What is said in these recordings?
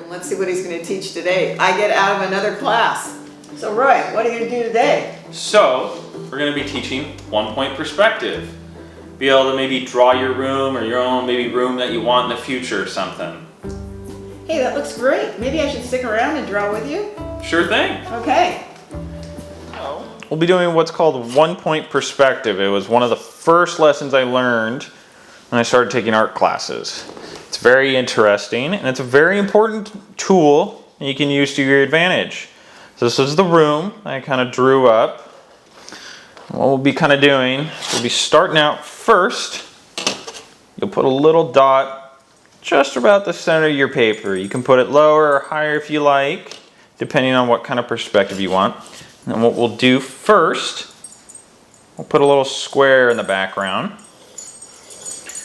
and let's see what he's going to teach today. I get out of another class. So Roy, what are you going to do today? So, we're going to be teaching one-point perspective. Be able to maybe draw your room or your own maybe room that you want in the future or something. Hey, that looks great. Maybe I should stick around and draw with you? Sure thing. Okay. We'll be doing what's called one-point perspective. It was one of the first lessons I learned when I started taking art classes. It's very interesting, and it's a very important tool that you can use to your advantage. So this is the room I kind of drew up. What we'll be kind of doing, we'll be starting out first. You'll put a little dot just about the center of your paper. You can put it lower or higher if you like, depending on what kind of perspective you want. And what we'll do first, we'll put a little square in the background.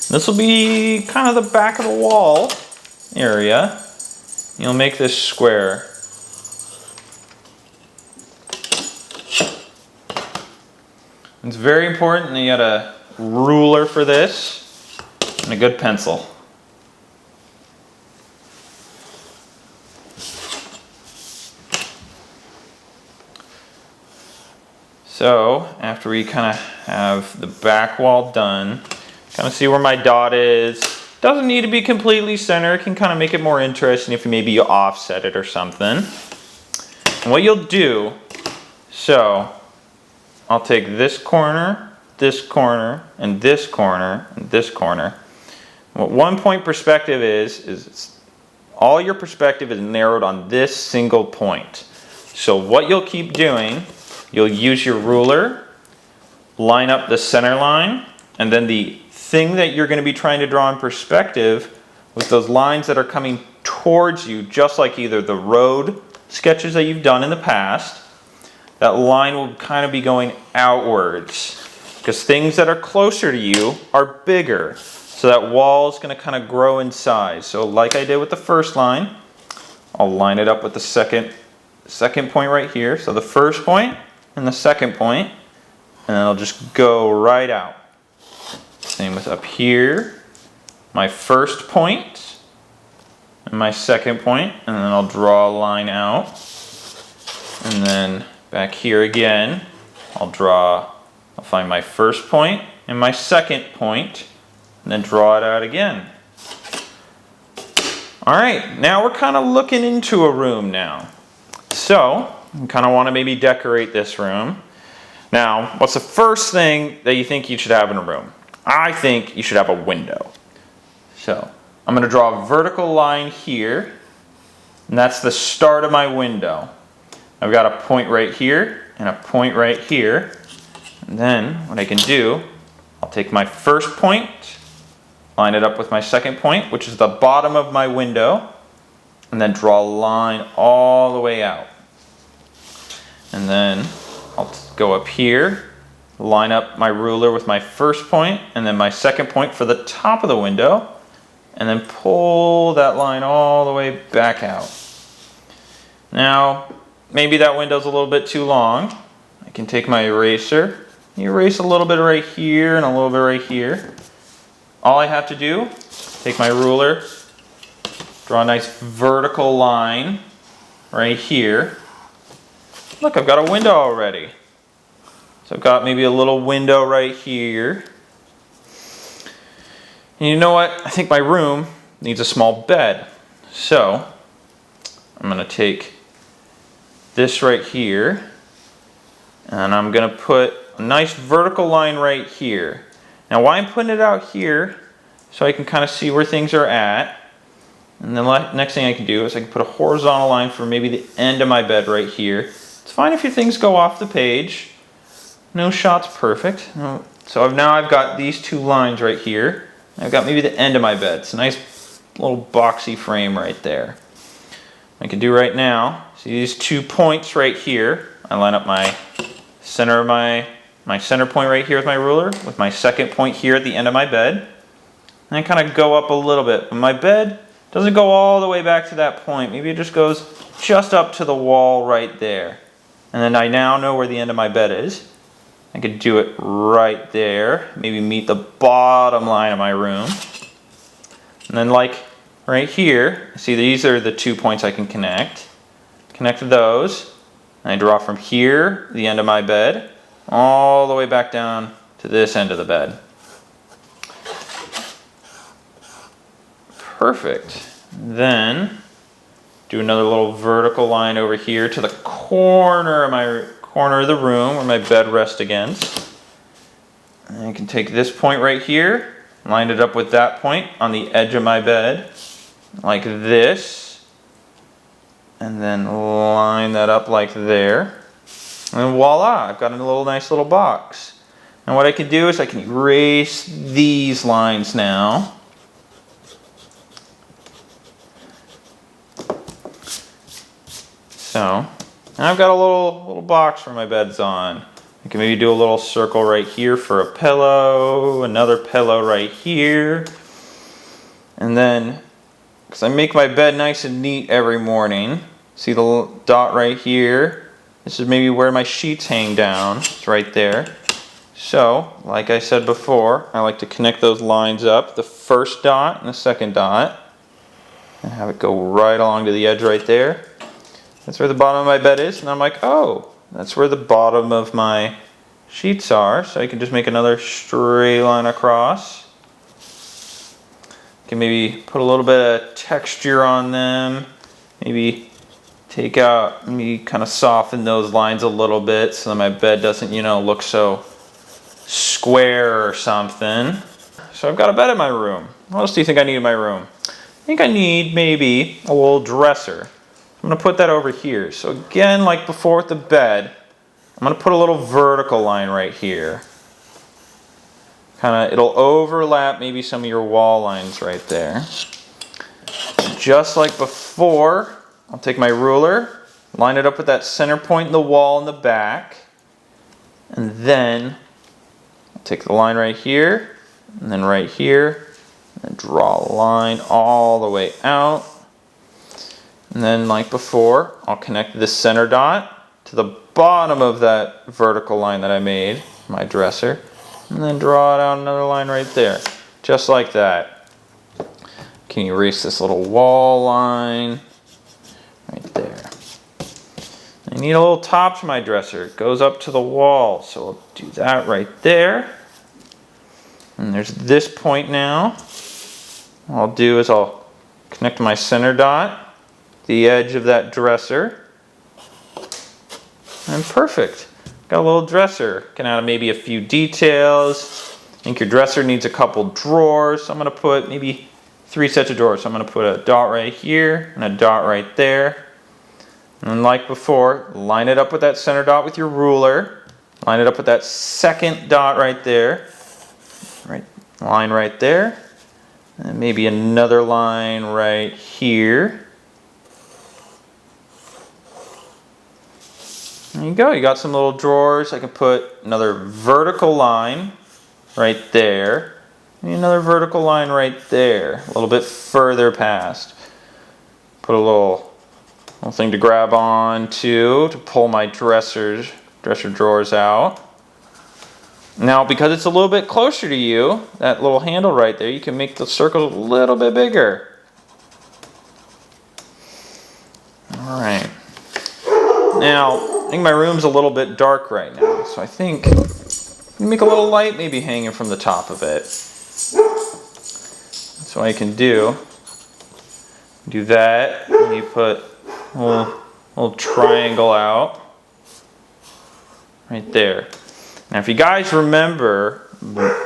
This will be kind of the back of the wall area. You'll make this square. It's very important that you got a ruler for this and a good pencil. So after we kind of have the back wall done, kind of see where my dot is. Doesn't need to be completely center. It can kind of make it more interesting if you maybe offset it or something. And what you'll do, so I'll take this corner, and this corner, and this corner. What one-point perspective is all your perspective is narrowed on this single point. So what you'll keep doing, you'll use your ruler, line up the center line, and then the thing that you're going to be trying to draw in perspective with those lines that are coming towards you, just like either the road sketches that you've done in the past, that line will kind of be going outwards because things that are closer to you are bigger. So that wall is going to kind of grow in size. So like I did with the first line, I'll line it up with the second point right here. So the first point and the second point, and then I'll just go right out. Same with up here, my first point and my second point, and then I'll draw a line out. And then back here again, I'll find my first point and my second point, and then draw it out again. All right, now we're kind of looking into a room now. So, you kind of want to maybe decorate this room. Now, what's the first thing that you think you should have in a room? I think you should have a window. So, I'm going to draw a vertical line here, and that's the start of my window. I've got a point right here and a point right here. And then what I can do, I'll take my first point, line it up with my second point, which is the bottom of my window, and then draw a line all the way out. And then I'll go up here, line up my ruler with my first point and then my second point for the top of the window, and then pull that line all the way back out. Now, maybe that window's a little bit too long. I can take my eraser, erase a little bit right here and a little bit right here. All I have to do, take my ruler, draw a nice vertical line right here. Look, I've got a window already. So I've got maybe a little window right here. And you know what? I think my room needs a small bed. So I'm going to take this right here, and I'm going to put a nice vertical line right here. Now why I'm putting it out here, so I can kind of see where things are at. And the next thing I can do is I can put a horizontal line for maybe the end of my bed right here. It's fine if your things go off the page. No shot's perfect. No. So now I've got these two lines right here. I've got maybe the end of my bed. It's a nice little boxy frame right there. I can do right now, see these 2 points right here. I line up my center of my center point right here with my ruler, with my second point here at the end of my bed. And I kind of go up a little bit. But my bed doesn't go all the way back to that point. Maybe it just goes just up to the wall right there. And then I now know where the end of my bed is. I could do it right there. Maybe meet the bottom line of my room. And then like right here. See, these are the 2 points I can connect. Connect those. And I draw from here, the end of my bed, all the way back down to this end of the bed. Perfect. Then do another little vertical line over here to the corner of the room where my bed rests against. And I can take this point right here, line it up with that point on the edge of my bed, like this, and then line that up like there. And voila, I've got a nice little box. And what I can do is I can erase these lines now. So, now I've got a little box where my bed's on. I can maybe do a little circle right here for a pillow, another pillow right here. And then, because I make my bed nice and neat every morning, see the little dot right here? This is maybe where my sheets hang down. It's right there. So, like I said before, I like to connect those lines up, the first dot and the second dot, and have it go right along to the edge right there. That's where the bottom of my bed is, and I'm like, oh, that's where the bottom of my sheets are, so I can just make another straight line across. Can maybe put a little bit of texture on them, maybe take out, maybe kind of soften those lines a little bit so that my bed doesn't, look so square or something. So I've got a bed in my room. What else do you think I need in my room? I think I need maybe a little dresser. I'm going to put that over here. So again, like before with the bed, I'm going to put a little vertical line right here. It'll overlap maybe some of your wall lines right there. Just like before, I'll take my ruler, line it up with that center point in the wall in the back, and then I'll take the line right here, and then right here, and draw a line all the way out. And then, like before, I'll connect this center dot to the bottom of that vertical line that I made, my dresser, and then draw out another line right there, just like that. Can erase this little wall line right there. I need a little top to my dresser. It goes up to the wall, so I'll do that right there. And there's this point now. What I'll do is I'll connect my center dot, the edge of that dresser, and perfect. Got a little dresser. Can add maybe a few details. I think your dresser needs a couple drawers. So I'm going to put maybe 3 sets of drawers. So I'm going to put a dot right here and a dot right there. And like before, line it up with that center dot with your ruler. Line it up with that second dot right there. Right, line right there. And maybe another line right here. There you go, you got some little drawers. I can put another vertical line right there. And another vertical line right there, a little bit further past. Put a little thing to grab on to pull my dresser drawers out. Now, because it's a little bit closer to you, that little handle right there, you can make the circles a little bit bigger. All right. Now, I think my room's a little bit dark right now, so I think I'm gonna make a little light maybe hanging from the top of it. That's what I can do. Do that, and you put a little triangle out right there. Now, if you guys remember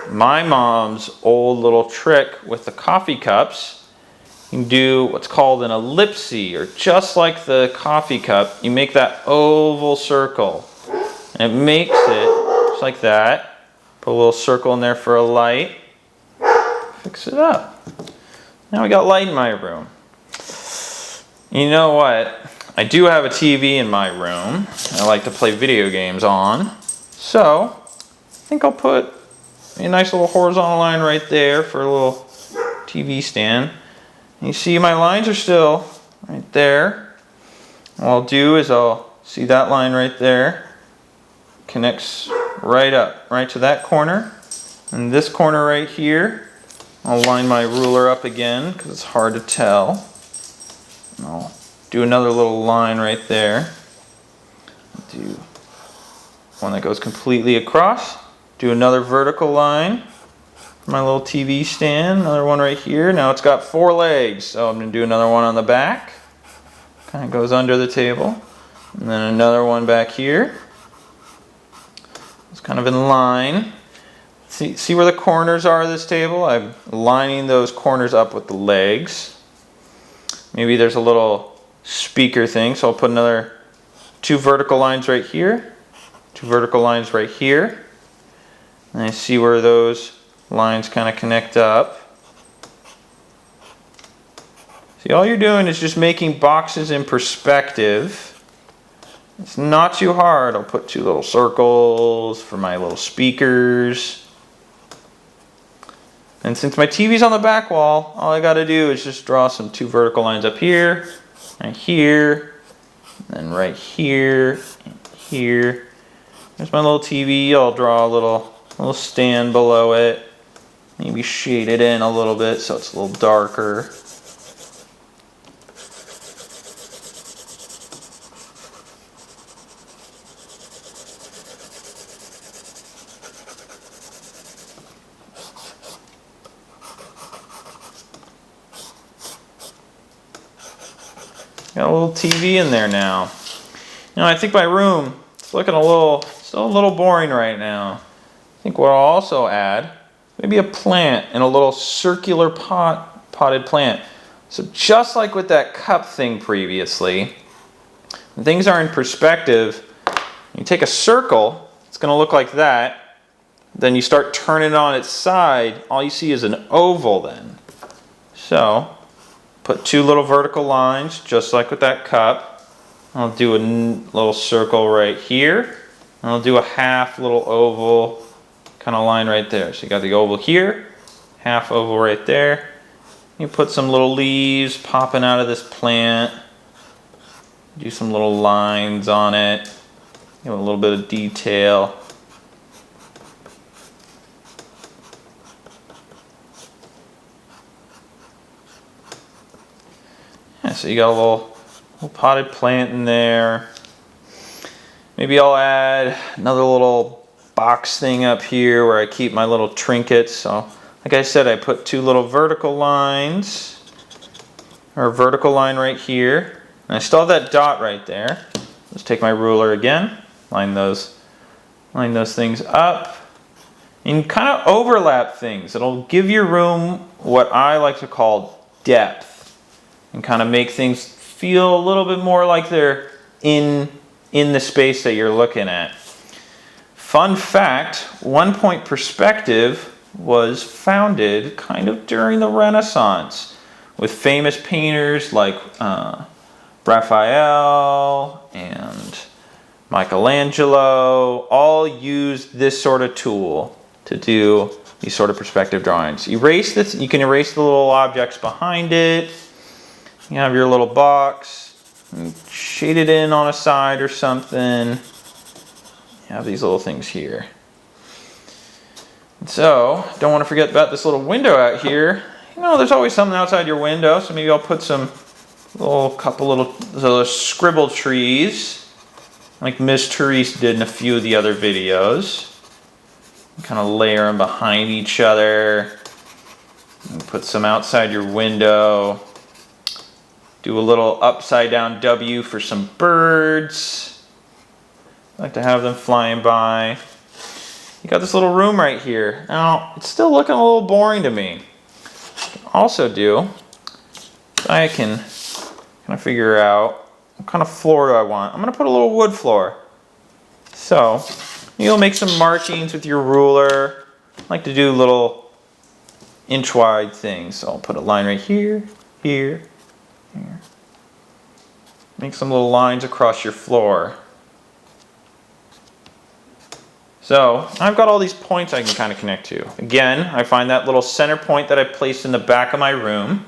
my mom's old little trick with the coffee cups, you can do what's called an ellipse, or just like the coffee cup, you make that oval circle. And it makes it just like that. Put a little circle in there for a light. Fix it up. Now we got light in my room. You know what? I do have a TV in my room I like to play video games on. So, I think I'll put a nice little horizontal line right there for a little TV stand. You see my lines are still right there. What I'll do is I'll see that line right there. Connects right up, right to that corner. And this corner right here I'll line my ruler up again because it's hard to tell. And I'll do another little line right there. Do one that goes completely across. Do another vertical line for my little TV stand. Another one right here. Now it's got 4 legs, so I'm going to do another one on the back. Kind of goes under the table. And then another one back here. It's kind of in line. See where the corners are of this table? I'm lining those corners up with the legs. Maybe there's a little speaker thing, so I'll put another 2 vertical lines right here, 2 vertical lines right here. And I see where those lines kind of connect up. See, all you're doing is just making boxes in perspective. It's not too hard. I'll put 2 little circles for my little speakers. And since my TV's on the back wall, all I gotta do is just draw some 2 vertical lines up here, and then right here, and here. There's my little TV. I'll draw a little stand below it. Maybe shade it in a little bit so it's a little darker. Got a little TV in there now. You know, I think my room is looking still a little boring right now. I think what I'll also add, maybe a plant in a little circular potted plant. So just like with that cup thing previously, when things are in perspective, you take a circle, it's going to look like that. Then you start turning it on its side, all you see is an oval then. So put 2 little vertical lines, just like with that cup. I'll do a little circle right here. And I'll do a half little oval kind of line right there. So you got the oval here, half oval right there. You put some little leaves popping out of this plant. Do some little lines on it. Give it a little bit of detail. Yeah, so you got a little potted plant in there. Maybe I'll add another little box thing up here where I keep my little trinkets. So, like I said, I put 2 little vertical lines, or a vertical line right here. And I still have that dot right there. Let's take my ruler again, line those things up. And kind of overlap things. It'll give your room what I like to call depth. And kind of make things feel a little bit more like they're in the space that you're looking at. Fun fact, 1 Point Perspective was founded kind of during the Renaissance with famous painters like Raphael and Michelangelo. All used this sort of tool to do these sort of perspective drawings. You can erase the little objects behind it. You have your little box, shade it in on a side or something. You have these little things here. So, don't want to forget about this little window out here. You know, there's always something outside your window, so maybe I'll put couple little scribble trees, like Miss Therese did in a few of the other videos. Kind of layer them behind each other. And put some outside your window. Do a little upside down W for some birds. I like to have them flying by. You got this little room right here. Now, it's still looking a little boring to me. Also do, I can kind of figure out what kind of floor do I want. I'm going to put a little wood floor. So, you'll make some markings with your ruler. I like to do little inch wide things. So I'll put a line right here, here. Here. Make some little lines across your floor. So I've got all these points I can kind of connect to. Again, I find that little center point that I placed in the back of my room,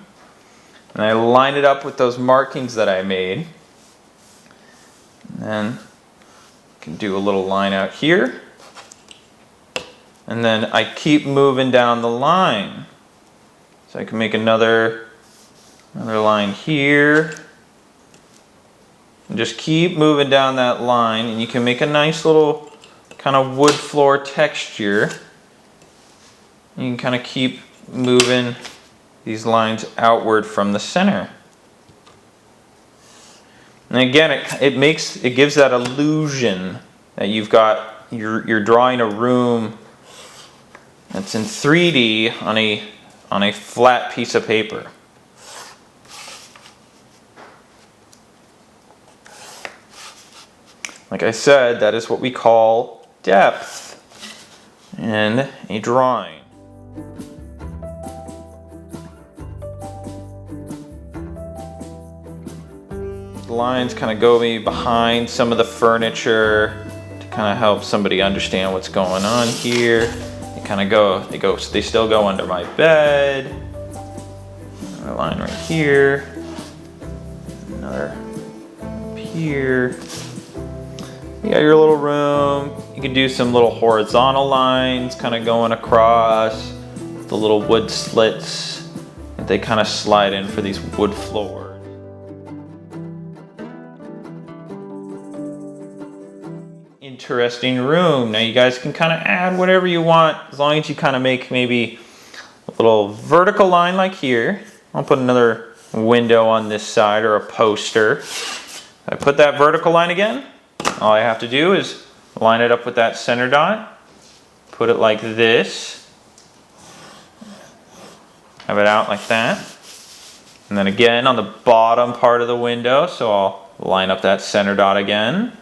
and I line it up with those markings that I made. And then I can do a little line out here. And then I keep moving down the line. So I can make another line here. And just keep moving down that line, and you can make a nice little kind of wood floor texture. You can kind of keep moving these lines outward from the center. And again, it gives that illusion that you're drawing a room that's in 3D on a flat piece of paper. Like I said, that is what we call depth in a drawing. The lines kind of go maybe behind some of the furniture to kind of help somebody understand what's going on here. They still go under my bed. Another line right here. Another up here. You got your little room. You can do some little horizontal lines kind of going across the little wood slits that they kind of slide in for these wood floors. Interesting room. Now you guys can kind of add whatever you want as long as you kind of make maybe a little vertical line like here. I'll put another window on this side or a poster. I put that vertical line again. All I have to do is line it up with that center dot, put it like this, have it out like that, and then again on the bottom part of the window, so I'll line up that center dot again,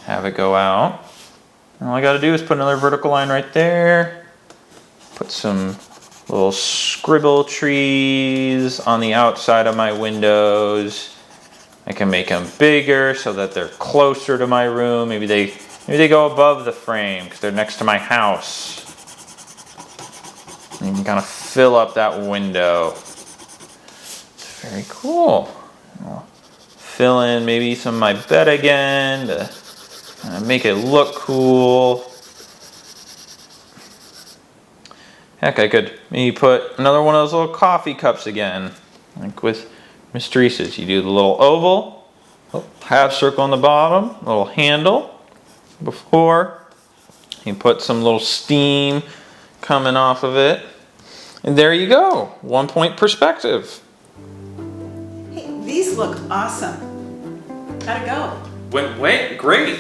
have it go out. And all I got to do is put another vertical line right there, put some little scribble trees on the outside of my windows. I can make them bigger so that they're closer to my room. Maybe they go above the frame because they're next to my house. And you can kind of fill up that window. It's very cool. I'll fill in maybe some of my bed again to kind of make it look cool. Heck, I could maybe put another one of those little coffee cups again, like with Miss Teresa's. You do the little oval, half circle on the bottom, little handle before. You put some little steam coming off of it. And there you go, 1 point perspective. Hey, these look awesome. How'd it go? Went great.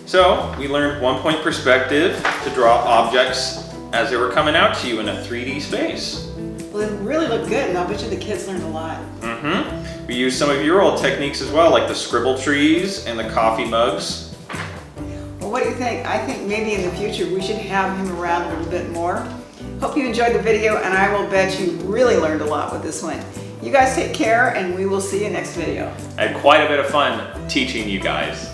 So we learned 1 point perspective to draw objects as they were coming out to you in a 3D space. Well, it really looked good, and I bet you the kids learned a lot. We used some of your old techniques as well, like the scribble trees and the coffee mugs. Well, what do you think? I think maybe in the future we should have him around a little bit more. Hope you enjoyed the video, and I will bet you really learned a lot with this one. You guys take care, and we will see you next video. I had quite a bit of fun teaching you guys.